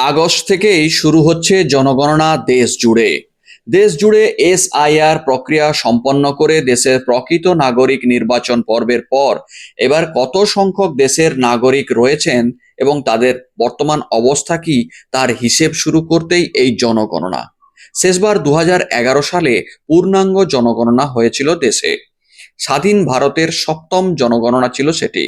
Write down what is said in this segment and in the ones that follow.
August থেকেই শুরু হচ্ছে জনগণনা দেশ জুড়ে এসআইআর প্রক্রিয়া সম্পন্ন করে দেশের প্রকৃত নাগরিক নির্বাচন পর্বের পর এবার কত সংখ্যক দেশের নাগরিক রয়েছেন এবং তাদের বর্তমান অবস্থা কি তার হিসেব শুরু করতেই এই জনগণনা। শেষবার 2011 সালে পূর্ণাঙ্গ জনগণনা হয়েছিল দেশে। স্বাধীন ভারতের সপ্তম জনগণনা ছিল সেটি।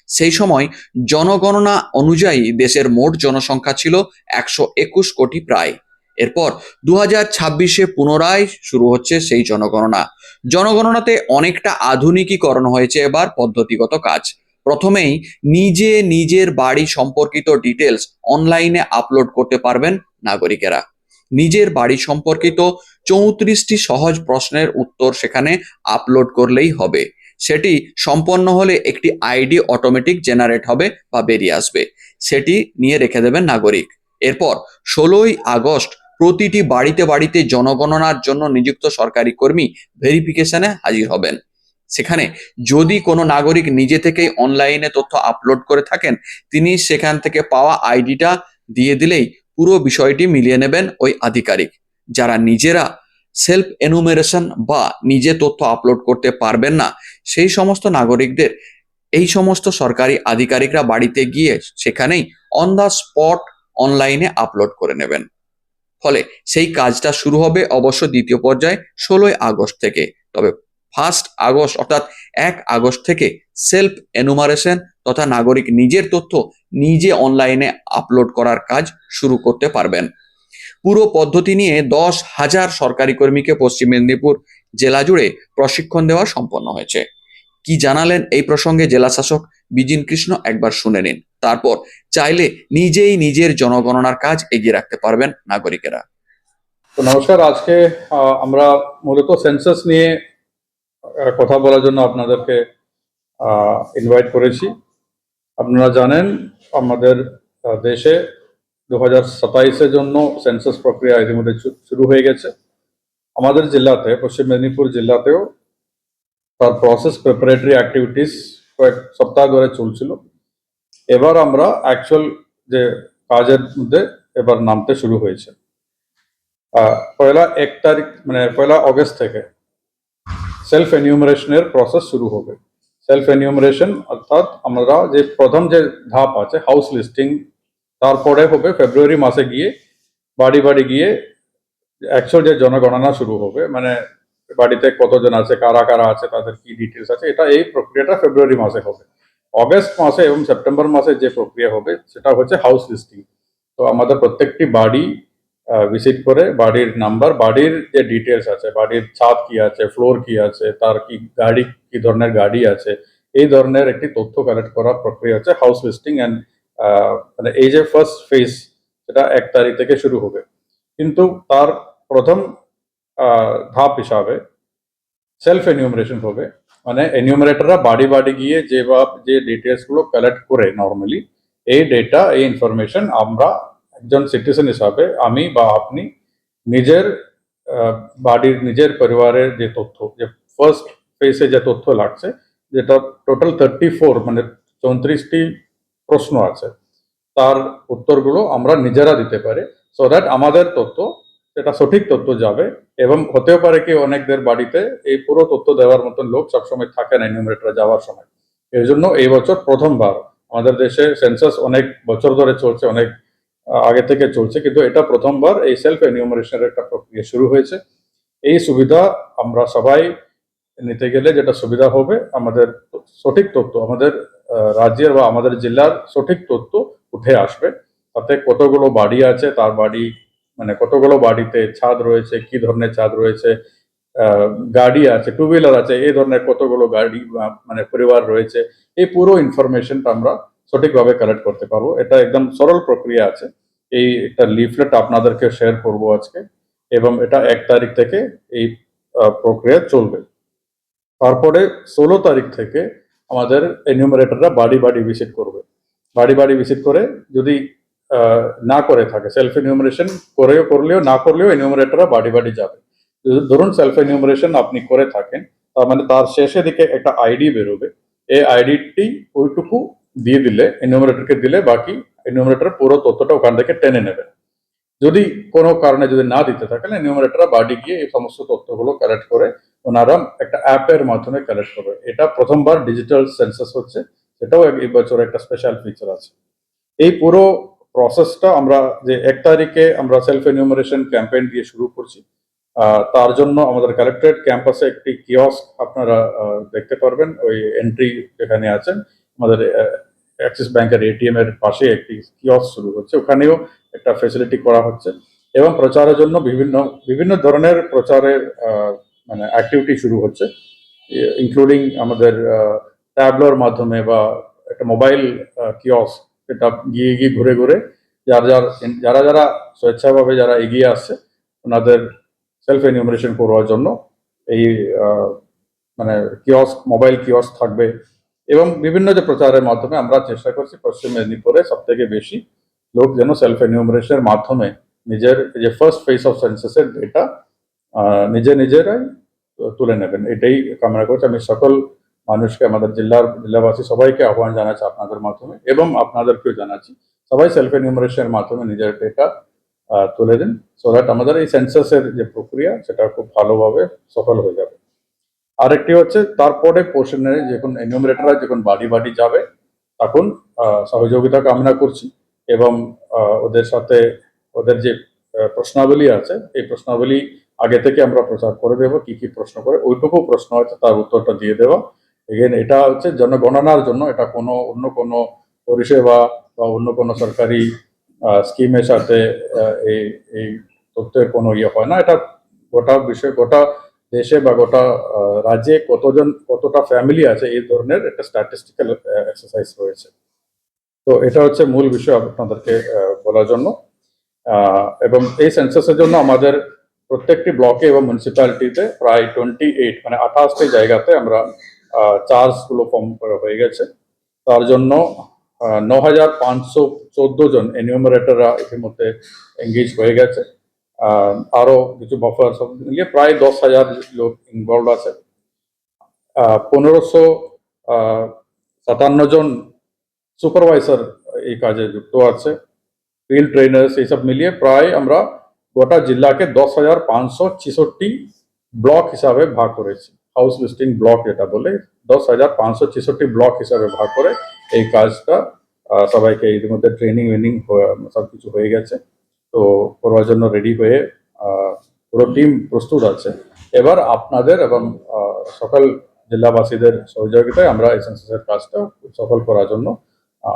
সেই সময় জনগণনা অনুযায়ী দেশের মোট জনসংখ্যা ছিল 121 কোটি প্রায়। এরপর 2026-এ পুনরায় শুরু হচ্ছে সেই জনগণনাতে অনেকটা আধুনিকীকরণ হয়েছে এবার পদ্ধতিগত কাজ। প্রথমেই নিজের বাড়ি সম্পর্কিত ডিটেলস অনলাইনে আপলোড করতে পারবেন নাগরিকেরা। নিজের বাড়ি সম্পর্কিত 34টি সহজ প্রশ্নের উত্তর সেখানে আপলোড করলেই হবে। সেটি সম্পন্ন হলে একটি আইডি অটোমেটিক জেনারেট হবে বা বেরিয়ে আসবে, সেটি নিয়ে রেখে দেবেন নাগরিক। এরপর 16ই আগস্ট প্রতিটি বাড়িতে জনগণনার জন্য নিযুক্ত সরকারি কর্মী ভেরিফিকেশনে হাজির হবেন। সেখানে যদি কোনো নাগরিক নিজে থেকেই অনলাইনে তথ্য আপলোড করে থাকেন, তিনি সেখান থেকে পাওয়া আইডিটা দিয়ে দিলেই পুরো বিষয়টি মিলিয়ে নেবেন ওই আধিকারিক। যারা নিজেরা সেলফ এনুমেরেশন বা নিজে তথ্য আপলোড করতে পারবেন না, সেই সমস্ত নাগরিকদের এই সমস্ত সরকারি আধিকারিকরা বাড়িতে গিয়ে সেখানেই অন দ্য স্পট অনলাইনে আপলোড করে নেবেন। ফলে সেই কাজটা শুরু হবে অবশ্য দ্বিতীয় পর্যায়ে 16ই আগস্ট থেকে। তবে 1 আগস্ট অর্থাৎ 1 আগস্ট থেকে সেলফ এনুমারেশন তথা নাগরিক নিজের তথ্য নিজে অনলাইনে আপলোড করার কাজ শুরু করতে পারবেন। পুরো পদ্ধতি নিয়ে 10,000 সরকারি কর্মীকে পশ্চিম মেদিনীপুর জেলা জুড়ে প্রশিক্ষণ দেওয়া সম্পন্ন হয়েছে। কি জানালেন এই প্রসঙ্গে জেলা শাসক বিজিন কৃষ্ণ, একবার শুনে নিন। তারপর চাইলে নিজেই নিজের জনগণনার কাজ এগিয়ে রাখতে পারবেন নাগরিকেরা। তো নমস্কার, আজকে আমরা মূলত সেন্সাস নিয়ে কথা বলার জন্য আপনাদেরকে ইনভাইট করেছি। আপনারা জানেন আমাদের দেশে 2027-এর জন্য সেন্সাস প্রক্রিয়া ইতিমধ্যে শুরু হয়ে গেছে। আমাদের জেলাতে, পশ্চিম মেদিনীপুর জেলাতেও তার প্রসেস প্রিপারেটরি অ্যাক্টিভিটিস কয়েক সপ্তাহ ধরে চলছিল। এবার আমরা অ্যাকচুয়াল যে কাজের মধ্যে এবার নামতে শুরু হয়েছে। 1 তারিখ মানে 1 আগস্ট থেকে সেলফ এনিউমারেশনের প্রসেস শুরু হবে। সেলফ এনিউমারেশন অর্থাৎ আমরা যে প্রথম যে ধাপ আছে হাউস লিস্টিং, তারপরে হবে ফেব্রুয়ারি মাসে গিয়ে বাড়ি গিয়ে অ্যাকচুয়াল যে জনগণনা শুরু হবে, মানে বাড়িতে কতজন আছে, কারা কারা আছে, তাদের কি ডিটেলস আছে, এই প্রক্রিয়াটা ফেব্রুয়ারি মাসে হবে। অগস্ট মাসে এবং সেপ্টেম্বর মাসে যে প্রক্রিয়া হবে সেটা হচ্ছে হাউস লিস্টিং। তো আমাদের প্রত্যেকটি বাড়ি ভিজিট করে বাড়ির নাম্বার, বাড়ির যে ডিটেলস আছে, বাড়ির ছাদ কি আছে, ফ্লোর কি আছে, তার কি গাড়ি, কি ধরনের গাড়ি আছে, এই ধরনের একটি তথ্য কালেক্ট করা প্রক্রিয়া হচ্ছে হাউস লিস্টিং। অ্যান্ড মানে এই যে ফার্স্ট ফেজ, সেটা 1 তারিখ থেকে শুরু হবে। কিন্তু তার প্রথম ধাপ হিসাবে সেলফ এনিউমারেশন হবে। মানে এনিউমারেটররা বাড়ি গিয়ে যে ডিটেলসগুলো কালেক্ট করে নর্মালি, এই ডেটা, এই ইনফরমেশন আমরা একজন সিটিজেন হিসাবে, আমি বা আপনি নিজের বাড়ির, নিজের পরিবারের যে তথ্য, যে ফার্স্ট ফেজে যে তথ্য লাগছে, যেটা টোটাল 34 মানে 34টি প্রশ্ন আছে, তার উত্তরগুলো আমরা নিজেরা দিতে পারি, সো দ্যাট আমাদের তথ্য সেটা সঠিক তথ্য যাবে। এবং হতেও পারে কি অনেকদের বাড়িতে এই পুরো তথ্য দেওয়ার মতন লোক সবসময় থাকে না এনিউমারেটর যাওয়ার সময়। এই জন্য এই বছর প্রথমবার আমাদের দেশে সেন্সাস অনেক বছর ধরে চলছে, অনেক আগে থেকে চলছে, কিন্তু এটা প্রথমবার এই সেলফ এনিউমারেশনের একটা প্রক্রিয়া শুরু হয়েছে। এই সুবিধা আমরা সবাই নিতে গেলে যেটা সুবিধা হবে, আমাদের সঠিক তথ্য, আমাদের রাজ্যের বা আমাদের জেলার সঠিক তথ্য উঠে আসবে। তাতে কতগুলো বাড়ি আছে, তার বাড়ি মানে কতগুলো বাড়িতে ছাদ রয়েছে, কি ধরনের ছাদ রয়েছে, গাড়ি আছে, টু হুইলার আছে, এই ধরনের কতগুলো গাড়ি মানে পরিবার রয়েছে, এই পুরো ইনফরমেশনটা আমরা সঠিকভাবে কালেক্ট করতে পারবো। এটা একদম সরল প্রক্রিয়া আছে। এই একটা লিফলেট আপনাদেরকে শেয়ার করবো আজকে, এবং এটা 1 তারিখ থেকে এই প্রক্রিয়া চলবে। তারপরে 16 তারিখ থেকে আমাদের এনিউমারেটররা বাড়ি ভিজিট করবে। বাড়ি ভিজিট করে যদি না করে থাকে, সেলফ এনিউমারেশন করলেও না করলেও এনিউমারেটররা বাড়ি যাবে। ধরুন সেলফ এনিউমারেশন আপনি করে থাকেন, তার মানে তার শেষে দিকে একটা আইডি বেরোবে। এই আইডিটি ওইটুকু দিয়ে দিলে, এনিউমারেটরকে দিলে বাকি এনিউমারেটর পুরো তথ্যটা ওখান থেকে টেনে নেবে। যদি কোনো কারণে যদি না দিতে থাকেন, এনিউমারেটররা বাড়ি গিয়ে এই সমস্ত তথ্যগুলো কালেক্ট করে ওনারা একটা অ্যাপের মাধ্যমে কালেক্ট করবে। এটা প্রথমবার ডিজিটাল সেন্সাস হচ্ছে, সেটাও এই বছর একটা স্পেশাল ফিচার আছে। এই পুরো প্রসেসটা আমরা যে 1 তারিখে আমরা সেলফ এনিউমারেশন ক্যাম্পেইন দিয়ে শুরু করছি, তার জন্য আমাদের কালেক্টরেট ক্যাম্পাসে একটি কিয়স্ক আপনারা দেখতে পারবেন। ওই এন্ট্রি যেখানে আছেন, আমাদের অ্যাক্সিস ব্যাংকের এটিএম এর পাশে একটি কিয়স্ক শুরু হচ্ছে, ওখানেও একটা ফেসিলিটি করা হচ্ছে। এবং প্রচারের জন্য বিভিন্ন বিভিন্ন ধরনের প্রচারের মানে অ্যাক্টিভিটি শুরু হচ্ছে, ইনক্লুডিং আমাদের ট্যাবলোর মাধ্যমে বা একটা মোবাইল কিয়স্ক, এটা গিয়ে গিয়ে ঘুরে ঘুরে যারা যারা স্বেচ্ছাভাবে যারা এগিয়ে আসছে ওনাদের সেলফ এনিউমারেশন করার জন্য এই মানে কিয়স্ক, মোবাইল কিয়স্ক থাকবে। এবং বিভিন্ন যে প্রচারের মাধ্যমে আমরা চেষ্টা করছি পশ্চিম মেদিনীপুরে সব থেকে বেশি লোক যেন সেলফ এনিউমারেশনের মাধ্যমে নিজের যে ফার্স্ট ফেজ অফ সেন্সাসের ডেটা নিজেরাই তুলে নেবেন, এটাই কামনা করছি। আমি সকল মানুষকে, আমাদের জেলাবাসী সবাইকে আহ্বান জানাচ্ছি আপনাদের মাধ্যমে, এবং আপনাদেরকেও জানাচ্ছি সবাই সেলফ এনিউমারেশনের মাধ্যমে নিজের ডেটা তুলে দিন, সো দ্যাট আমাদের এই সেন্সাসের যে প্রক্রিয়া সেটা খুব ভালোভাবে সফল হয়ে যাবে। আরেকটি হচ্ছে তারপরে পোর্শনে যখন এনিউমারেটররা যখন বাড়ি বাড়ি যাবে তখন সহযোগিতা কামনা করছি, এবং ওদের সাথে ওদের যে প্রশ্নাবলী আছে এই প্রশ্নাবলী আগে থেকে আমরা প্রচার করে দেবো, কি কি প্রশ্ন করে ওইটুকু প্রশ্ন আছে তার উত্তরটা দিয়ে দেওয়া। এগেন এটা হচ্ছে জনগণনার জন্য, এটা অন্য কোনো পরিষেবা বা অন্য কোনো সরকারি স্কিমের সাথে এই এই তথ্যের কোনো ইয়ে হয় না। এটা গোটা দেশে বা গোটা রাজ্যে কতটা ফ্যামিলি আছে এই ধরনের একটা স্ট্যাটিস্টিক্যাল এক্সারসাইজ রয়েছে। তো এটা হচ্ছে মূল বিষয় আপনাদেরকে বলার জন্য। এবং এই সেন্সাসের জন্য আমাদের প্রত্যেকটি ব্লকে এবং মিউনিসিপ্যালিটিতে প্রায় 28 মানে 28টি জায়গাতে আমরা চার্জগুলো ফর্ম করা হয়ে গেছে। তার জন্য 9,514 জন এনিউমারেটররা ইতিমধ্যে এঙ্গেজ হয়ে গেছে। আরো কিছু বাফার সব মিলিয়ে প্রায় 10,000 লোক ইনভলভ আছে। 1557 জন সুপারভাইজার এই কাজে যুক্ত আছে, ফিল্ড ট্রেনার্স, এইসব মিলিয়ে প্রায় আমরা গোটা জেলাকে 10,566 ব্লক হিসাবে ভাগ করেছি। হাউস লিস্টিং ব্লক যেটা বলে 10,566 ব্লক হিসাবে ভাগ করে এই কাজটা সবাইকে ইতিমধ্যে ট্রেনিং সব কিছু হয়ে গেছে। তো করার জন্য রেডি হয়ে পুরো টিম প্রস্তুত আছে। এবার আপনাদের এবং সকল জেলাবাসীদের সহযোগিতায় আমরা এই সেন্সাসের কাজটা সফল করার জন্য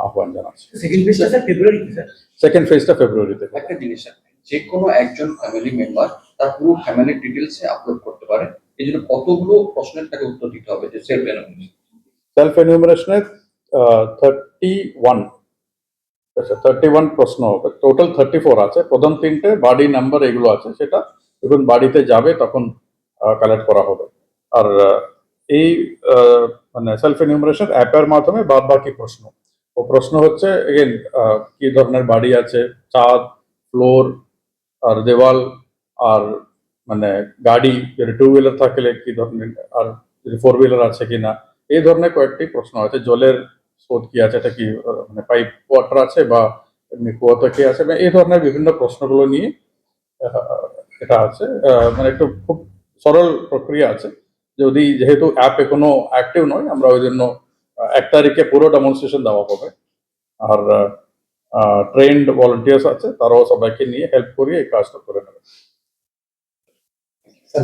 আহ্বান জানাচ্ছি। সেকেন্ড ফেজটা স্যার ফেব্রুয়ারিতে স্যার। সেকেন্ড ফেজটা ফেব্রুয়ারিতে। একটা জিনিস আছে, যে কোনো একজন ফ্যামিলি মেম্বার তার পুরো ফ্যামিলির ডিটেলসে আপলোড করতে পারে, এই জন্য কতগুলো প্রশ্নের তাকে উত্তর দিতে হবে যে সেলফ এনিউমারেশনের 31 প্রশ্ন হবে, টোটাল 34 আছে। প্রথম 3টে বাড়ি নাম্বার এগুলো আছে, সেটা যখন বাড়িতে যাবে তখন কালেক্ট করা হবে। আর এই মানে সেলফ এনিউমারেশন অ্যাপের মাধ্যমে বাদ বাকি প্রশ্ন হচ্ছে এগেন কি ধরনের বাড়ি আছে, ছাদ, ফ্লোর আর দেওয়াল, আর মানে গাড়ি যদি 2 হুইলার থাকলে কি ধরনের, আর যদি 4 হুইলার আছে কিনা, এই ধরনের কয়েকটি প্রশ্ন আছে। জলের স্রোত কি আছে, এটা কি মানে পাইপ ওয়াটার আছে বা এমনি কুয়াতে কি আছে, এই ধরনের বিভিন্ন প্রশ্নগুলো নিয়ে এটা আছে। মানে একটু খুব সরল প্রক্রিয়া আছে। যেহেতু অ্যাপ এখনো অ্যাক্টিভ নয়, আমরা ওই জন্য 1 তারিখে পুরো ডেমনস্ট্রেশন দেওয়া হবে। আর ট্রেন্ড ভলান্টিয়ার্স আছে, তারাও সবাইকে নিয়ে হেল্প করিয়ে এই কাজটা করে নেবে। স্যার